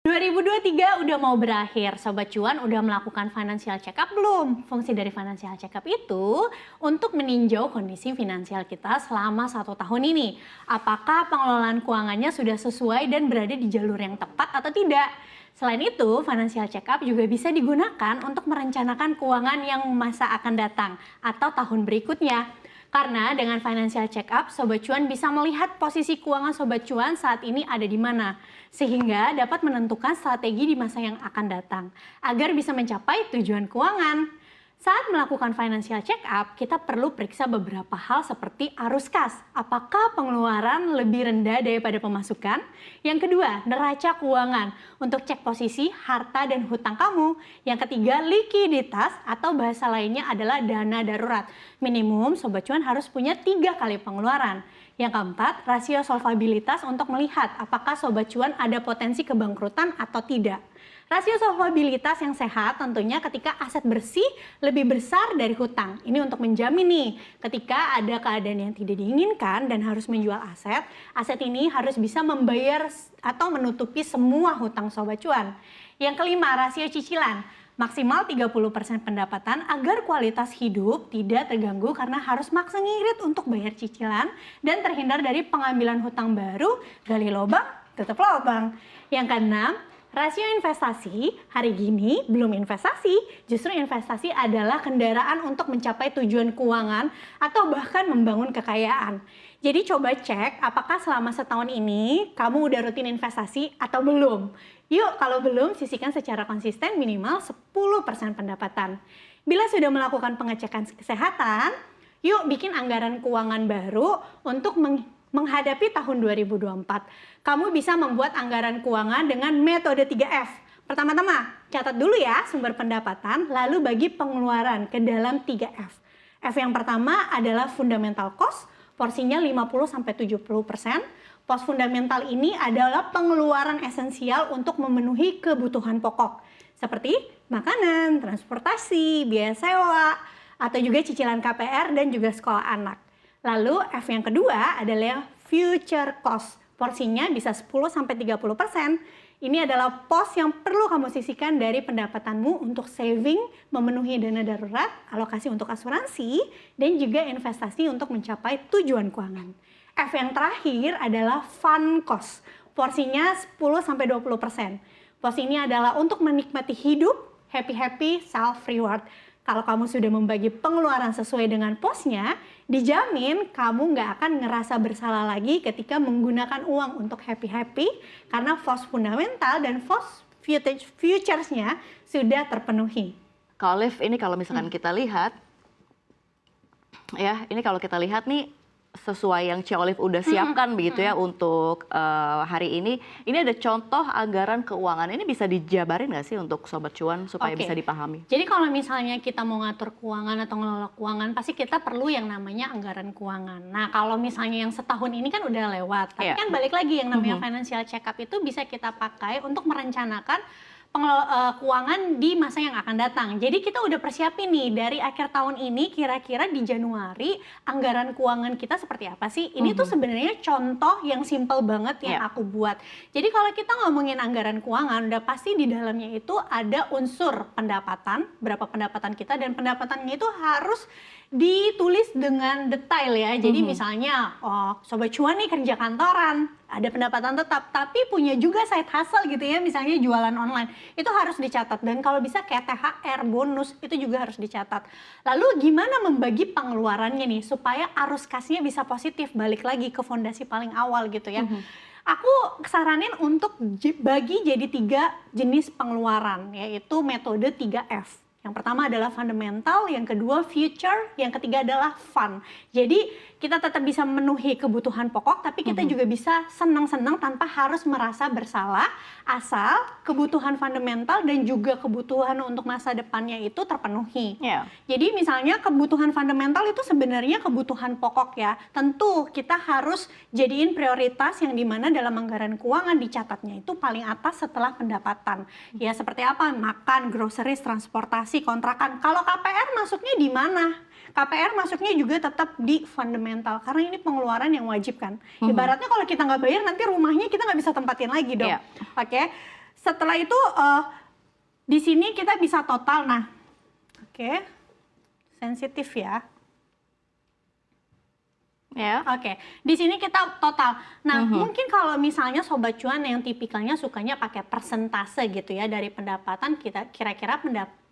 2023 udah mau berakhir, Sobat Cuan udah melakukan financial check up belum? Fungsi dari financial check up itu untuk meninjau kondisi finansial kita selama 1 tahun ini. Apakah pengelolaan keuangannya sudah sesuai dan berada di jalur yang tepat atau tidak? Selain itu, financial check up juga bisa digunakan untuk merencanakan keuangan yang masa akan datang atau tahun berikutnya. Karena dengan financial check up, Sobat Cuan bisa melihat posisi keuangan Sobat Cuan saat ini ada di mana. Sehingga dapat menentukan strategi di masa yang akan datang, agar bisa mencapai tujuan keuangan. Saat melakukan financial check up, kita perlu periksa beberapa hal seperti arus kas. Apakah pengeluaran lebih rendah daripada pemasukan? Yang kedua, neraca keuangan untuk cek posisi harta dan hutang kamu. Yang ketiga, likuiditas atau bahasa lainnya adalah dana darurat. Minimum Sobat Cuan harus punya 3 kali pengeluaran. Yang keempat, rasio solvabilitas untuk melihat apakah Sobat Cuan ada potensi kebangkrutan atau tidak. Rasio solvabilitas yang sehat tentunya ketika aset bersih lebih besar dari hutang. Ini untuk menjamin nih, ketika ada keadaan yang tidak diinginkan dan harus menjual aset, aset ini harus bisa membayar atau menutupi semua hutang Sobat Cuan. Yang kelima, rasio cicilan. Maksimal 30% pendapatan agar kualitas hidup tidak terganggu karena harus maksa ngirit untuk bayar cicilan dan terhindar dari pengambilan hutang baru, gali lubang, tutup lubang. Yang keenam, rasio investasi. Hari gini belum investasi, justru investasi adalah kendaraan untuk mencapai tujuan keuangan atau bahkan membangun kekayaan. Jadi coba cek apakah selama setahun ini kamu udah rutin investasi atau belum. Yuk, kalau belum, sisihkan secara konsisten minimal 10% pendapatan. Bila sudah melakukan pengecekan kesehatan, yuk bikin anggaran keuangan baru untuk menghadapi tahun 2024. Kamu bisa membuat anggaran keuangan dengan metode 3F. Pertama-tama, catat dulu ya sumber pendapatan, lalu bagi pengeluaran ke dalam 3F. F yang pertama adalah fundamental cost, porsinya 50-70%. Pos fundamental ini adalah pengeluaran esensial untuk memenuhi kebutuhan pokok, seperti makanan, transportasi, biaya sewa, atau juga cicilan KPR dan juga sekolah anak. Lalu F yang kedua adalah future cost, porsinya bisa 10-30%. Ini adalah pos yang perlu kamu sisihkan dari pendapatanmu untuk saving, memenuhi dana darurat, alokasi untuk asuransi, dan juga investasi untuk mencapai tujuan keuangan. F yang terakhir adalah fun cost, porsinya 10-20%. Pos ini adalah untuk menikmati hidup, happy-happy, self-reward. Kalau kamu sudah membagi pengeluaran sesuai dengan posnya, dijamin kamu nggak akan ngerasa bersalah lagi ketika menggunakan uang untuk happy-happy karena pos fundamental dan pos futures-nya sudah terpenuhi. Kak Olive, ini kalau misalkan kita lihat, ya ini kalau kita lihat nih, sesuai yang Ci Olive udah siapkan begitu ya untuk hari ini ada contoh anggaran keuangan. Ini bisa dijabarin nggak sih untuk Sobat Cuan supaya bisa dipahami? Jadi kalau misalnya kita mau ngatur keuangan atau ngelola keuangan, pasti kita perlu yang namanya anggaran keuangan. Nah kalau misalnya yang setahun ini kan udah lewat, tapi kan balik lagi yang namanya financial check up itu bisa kita pakai untuk merencanakan keuangan di masa yang akan datang. Jadi kita udah persiapin nih dari akhir tahun ini, kira-kira di Januari anggaran keuangan kita seperti apa sih? Ini tuh sebenarnya contoh yang simple banget yang aku buat. Jadi kalau kita ngomongin anggaran keuangan, udah pasti di dalamnya itu ada unsur pendapatan, berapa pendapatan kita, dan pendapatannya itu harus ditulis dengan detail ya. Jadi misalnya, Sobat Cuan nih kerja kantoran, ada pendapatan tetap, tapi punya juga side hustle gitu ya, misalnya jualan online. Itu harus dicatat, dan kalau bisa kayak THR, bonus, itu juga harus dicatat. Lalu gimana membagi pengeluarannya nih, supaya arus kasnya bisa positif, balik lagi ke fondasi paling awal gitu ya. Aku saranin untuk bagi jadi 3 jenis pengeluaran, yaitu metode 3F. Yang pertama adalah fundamental, yang kedua future, yang ketiga adalah fun. Jadi kita tetap bisa memenuhi kebutuhan pokok, tapi kita juga bisa senang-senang tanpa harus merasa bersalah, asal kebutuhan fundamental dan juga kebutuhan untuk masa depannya itu terpenuhi. Jadi misalnya kebutuhan fundamental itu sebenarnya kebutuhan pokok ya. Tentu kita harus jadiin prioritas yang dimana dalam anggaran keuangan dicatatnya itu paling atas setelah pendapatan. Ya seperti apa? Makan, groceries, transportasi, kontrakan. Kalau KPR masuknya di mana? KPR masuknya juga tetap di fundamental karena ini pengeluaran yang wajib kan. Ibaratnya kalau kita nggak bayar nanti rumahnya kita nggak bisa tempatin lagi dong. Oke. Setelah itu di sini kita bisa total. Nah, oke, sensitif ya. Ya. Oke, di sini kita total. Nah, mungkin kalau misalnya Sobat Cuan yang tipikalnya sukanya pakai persentase gitu ya dari pendapatan, kita kira-kira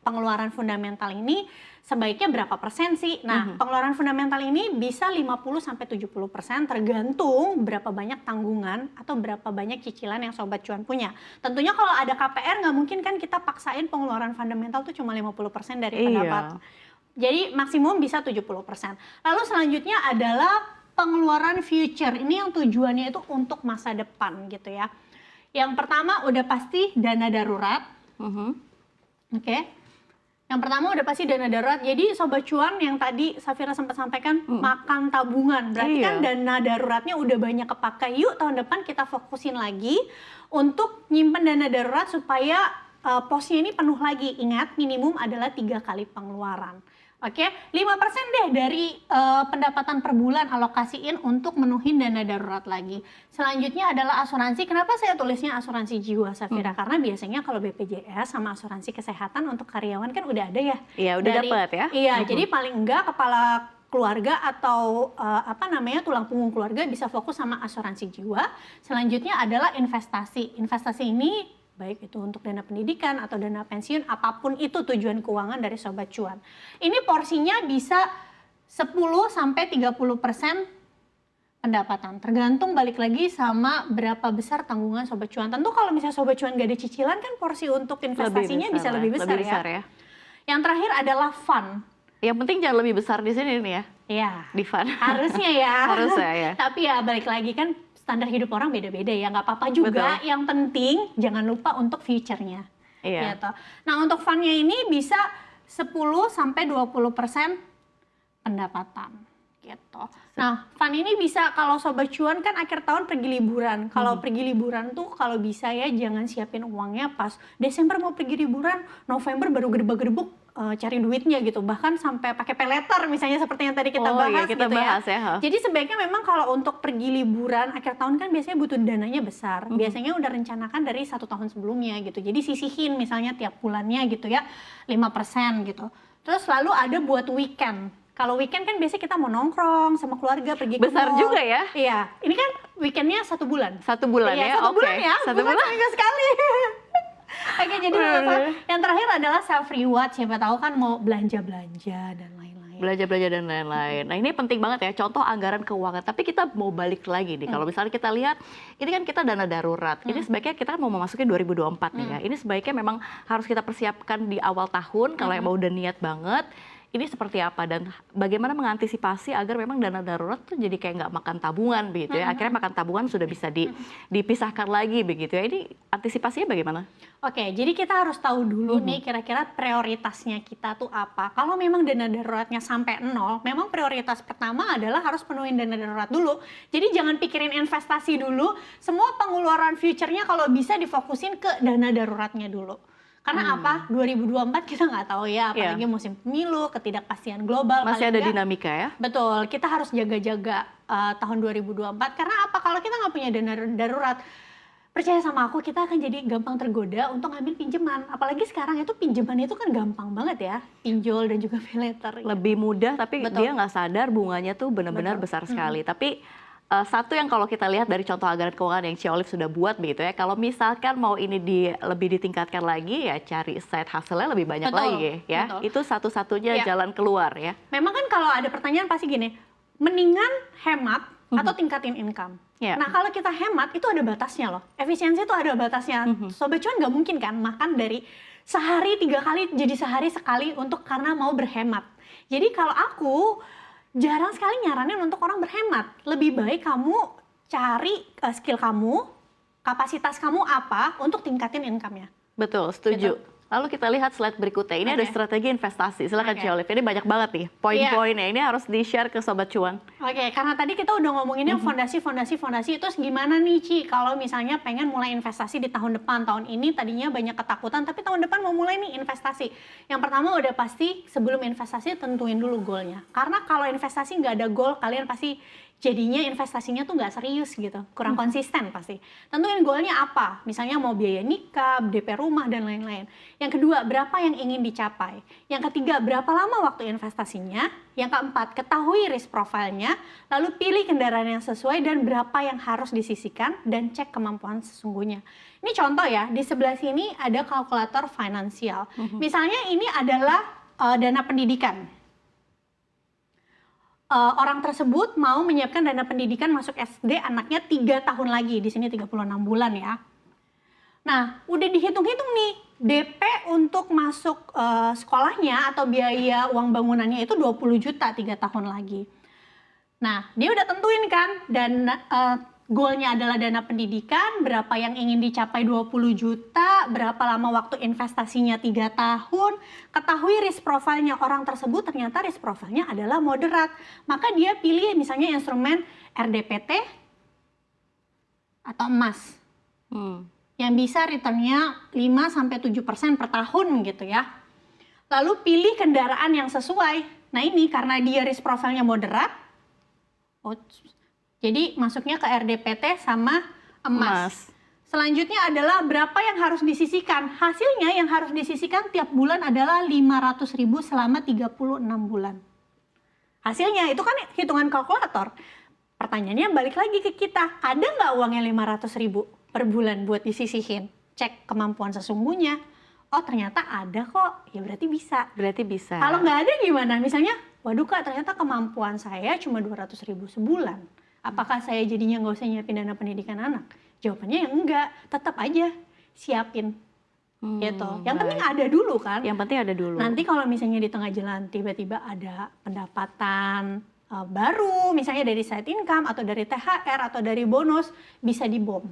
pengeluaran fundamental ini sebaiknya berapa persen sih? Nah, pengeluaran fundamental ini bisa 50-70% tergantung berapa banyak tanggungan atau berapa banyak cicilan yang Sobat Cuan punya. Tentunya kalau ada KPR nggak mungkin kan kita paksain pengeluaran fundamental tuh cuma 50% dari pendapatan. Jadi maksimum bisa 70%. Lalu selanjutnya adalah pengeluaran future. Ini yang tujuannya itu untuk masa depan gitu ya. Yang pertama udah pasti dana darurat. Oke. Yang pertama udah pasti dana darurat. Jadi Sobat Cuan yang tadi Safira sempat sampaikan makan tabungan. Berarti kan dana daruratnya udah banyak kepakai. Yuk tahun depan kita fokusin lagi untuk nyimpen dana darurat supaya posnya ini penuh lagi. Ingat minimum adalah 3 kali pengeluaran. Oke, 5% deh dari pendapatan per bulan alokasiin untuk menuhin dana darurat lagi. Selanjutnya adalah asuransi. Kenapa saya tulisnya asuransi jiwa, Safira? Karena biasanya kalau BPJS sama asuransi kesehatan untuk karyawan kan udah ada ya. Iya, udah dapat ya. Iya, jadi paling enggak kepala keluarga atau tulang punggung keluarga bisa fokus sama asuransi jiwa. Selanjutnya adalah investasi. Investasi ini baik itu untuk dana pendidikan atau dana pensiun, apapun itu tujuan keuangan dari Sobat Cuan. Ini porsinya bisa 10-30% pendapatan, tergantung balik lagi sama berapa besar tanggungan Sobat Cuan. Tentu kalau misalnya Sobat Cuan gak ada cicilan kan porsi untuk investasinya bisa lebih besar ya. Yang terakhir adalah fund. Yang penting jangan lebih besar di sini nih ya. Iya. Di fund. Harusnya ya. Harusnya ya. Tapi ya balik lagi kan standar hidup orang beda-beda ya, nggak apa-apa juga. Betul. Yang penting jangan lupa untuk future-nya. Iya. Gitu. Nah untuk fund-nya ini bisa 10-20% pendapatan. Gitu. Nah fund ini bisa kalau Sobat Cuan kan akhir tahun pergi liburan. Kalau pergi liburan tuh kalau bisa ya jangan siapin uangnya pas Desember mau pergi liburan, November baru gedebak-gedebuk cari duitnya gitu, bahkan sampai pakai paylater misalnya seperti yang tadi kita bahas kita gitu bahas ya. Jadi sebaiknya memang kalau untuk pergi liburan akhir tahun kan biasanya butuh dananya besar. Biasanya udah rencanakan dari 1 tahun sebelumnya gitu. Jadi sisihin misalnya tiap bulannya gitu ya 5% gitu. Terus lalu ada buat weekend. Kalau weekend kan biasanya kita mau nongkrong sama keluarga pergi ke besar mall. juga ya. Iya, ini kan weekendnya 1 bulan. 1 bulan iya, ya. 1 bulan ya, Satu bukan bulan seminggu sekali. Oke, jadi yang terakhir adalah self reward. Siapa tahu kan mau belanja-belanja dan lain-lain. Belanja-belanja dan lain-lain. Nah ini penting banget ya, contoh anggaran keuangan. Tapi kita mau balik lagi nih, kalau misalnya kita lihat, ini kan kita dana darurat. Ini sebaiknya kita mau memasuki 2024 nih ya. Ini sebaiknya memang harus kita persiapkan di awal tahun, kalau yang mau udah niat banget. Ini seperti apa dan bagaimana mengantisipasi agar memang dana darurat tuh jadi kayak nggak makan tabungan begitu ya. Akhirnya makan tabungan sudah bisa dipisahkan lagi begitu ya. Ini antisipasinya bagaimana? Oke, jadi kita harus tahu dulu nih kira-kira prioritasnya kita tuh apa. Kalau memang dana daruratnya sampai 0, memang prioritas pertama adalah harus penuhin dana darurat dulu. Jadi jangan pikirin investasi dulu, semua pengeluaran future-nya kalau bisa difokusin ke dana daruratnya dulu. Karena apa? 2024 kita nggak tahu ya, apalagi musim pemilu, ketidakpastian global. Masih ada dinamika ya? Betul, kita harus jaga-jaga tahun 2024. Karena apa? Kalau kita nggak punya dana darurat, percaya sama aku, kita akan jadi gampang tergoda untuk ngambil pinjaman. Apalagi sekarang itu pinjaman itu kan gampang banget ya, pinjol dan juga paylater. Lebih mudah, tapi dia nggak sadar bunganya tuh benar-benar besar sekali. Tapi satu yang kalau kita lihat dari contoh anggaran keuangan yang Ci Olive sudah buat begitu ya, kalau misalkan mau ini lebih ditingkatkan lagi ya cari side hustle-nya lebih banyak lagi ya. Itu satu-satunya jalan keluar ya. Memang kan kalau ada pertanyaan pasti gini, mendingan hemat atau tingkatin income. Nah kalau kita hemat itu ada batasnya loh, efisiensi itu ada batasnya. Sobat Cuan nggak mungkin kan makan dari sehari 3 kali jadi sehari sekali untuk karena mau berhemat. Jadi kalau aku jarang sekali nyaranin untuk orang berhemat. Lebih baik kamu cari skill kamu, kapasitas kamu apa untuk tingkatin income-nya. Betul, setuju. Gitu. Lalu kita lihat slide berikutnya. Ini ada strategi investasi. Silakan Ci Olive. Ini banyak banget nih poin-poinnya. Ini harus di-share ke Sobat Cuan. Oke, karena tadi kita udah ngomonginnya fondasi. Terus gimana nih Ci kalau misalnya pengen mulai investasi di tahun depan. Tahun ini tadinya banyak ketakutan, tapi tahun depan mau mulai nih investasi. Yang pertama udah pasti sebelum investasi tentuin dulu goalnya. Karena kalau investasi nggak ada goal, kalian pasti jadinya investasinya tuh nggak serius gitu, kurang konsisten pasti. Tentuin goalnya apa, misalnya mau biaya nikah, DP rumah, dan lain-lain. Yang kedua, berapa yang ingin dicapai. Yang ketiga, berapa lama waktu investasinya. Yang keempat, ketahui risk profile-nya, lalu pilih kendaraan yang sesuai dan berapa yang harus disisihkan, dan cek kemampuan sesungguhnya. Ini contoh ya, di sebelah sini ada kalkulator finansial. Misalnya ini adalah dana pendidikan. Orang tersebut mau menyiapkan dana pendidikan masuk SD anaknya 3 tahun lagi, di sini 36 bulan ya. Nah, udah dihitung-hitung nih, DP untuk masuk sekolahnya atau biaya uang bangunannya itu 20 juta 3 tahun lagi. Nah, dia udah tentuin kan, dan goalnya adalah dana pendidikan, berapa yang ingin dicapai 20 juta, berapa lama waktu investasinya 3 tahun, ketahui risk profile-nya orang tersebut, ternyata risk profile-nya adalah moderat. Maka dia pilih misalnya instrumen RDPT atau emas. Yang bisa return-nya 5-7% per tahun gitu ya. Lalu pilih kendaraan yang sesuai. Nah ini karena dia risk profile-nya moderat, jadi masuknya ke RDPT sama emas. Selanjutnya adalah berapa yang harus disisihkan. Hasilnya yang harus disisihkan tiap bulan adalah 500.000 selama 36 bulan. Hasilnya itu kan hitungan kalkulator. Pertanyaannya balik lagi ke kita, ada nggak uangnya 500.000 per bulan buat disisihin? Cek kemampuan sesungguhnya. Oh ternyata ada kok, ya berarti bisa. Berarti bisa. Kalau nggak ada gimana? Misalnya, waduh Kak ternyata kemampuan saya cuma 200.000 sebulan. Apakah saya jadinya nggak usah nyiapin dana pendidikan anak? Jawabannya ya enggak, tetap aja siapin gitu. Yang penting ada dulu kan. Yang penting ada dulu. Nanti kalau misalnya di tengah jalan tiba-tiba ada pendapatan baru, misalnya dari side income atau dari THR atau dari bonus, bisa dibom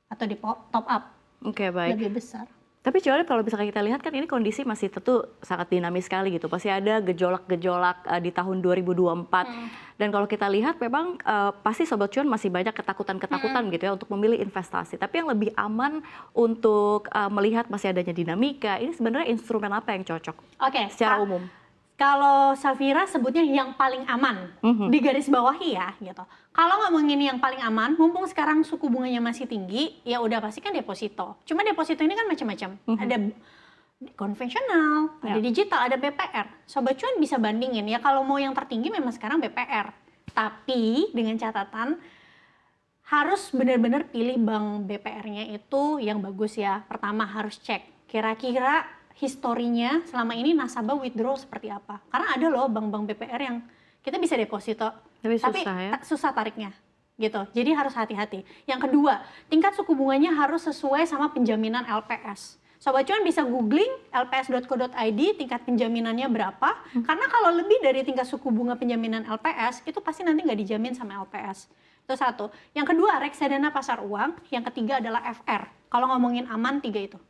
atau di top up. Oke, baik. Lebih besar. Tapi Joel, kalau misalnya kita lihat kan ini kondisi masih tentu sangat dinamis sekali gitu. Pasti ada gejolak-gejolak di tahun 2024. Dan kalau kita lihat memang pasti Sobat Cuan masih banyak ketakutan-ketakutan gitu ya untuk memilih investasi. Tapi yang lebih aman untuk melihat masih adanya dinamika, ini sebenarnya instrumen apa yang cocok? Oke, secara umum. Kalau Safira sebutnya yang paling aman, di garis bawahi ya gitu. Kalau ngomongin yang paling aman, mumpung sekarang suku bunganya masih tinggi, ya udah pasti kan deposito. Cuma deposito ini kan macam-macam. Ada konvensional, ada digital, ada BPR. Sobat Cuan bisa bandingin ya, kalau mau yang tertinggi memang sekarang BPR. Tapi dengan catatan harus benar-benar pilih bank BPR-nya itu yang bagus ya. Pertama harus cek kira-kira historinya selama ini nasabah withdraw seperti apa. Karena ada loh bank-bank BPR yang kita bisa deposito, tapi susah tariknya gitu. Jadi harus hati-hati. Yang kedua, tingkat suku bunganya harus sesuai sama penjaminan LPS. Sobat Cuan bisa googling lps.co.id tingkat penjaminannya berapa. Karena kalau lebih dari tingkat suku bunga penjaminan LPS, itu pasti nanti nggak dijamin sama LPS. Itu satu. Yang kedua, reksadana pasar uang. Yang ketiga adalah FR. Kalau ngomongin aman, 3 itu.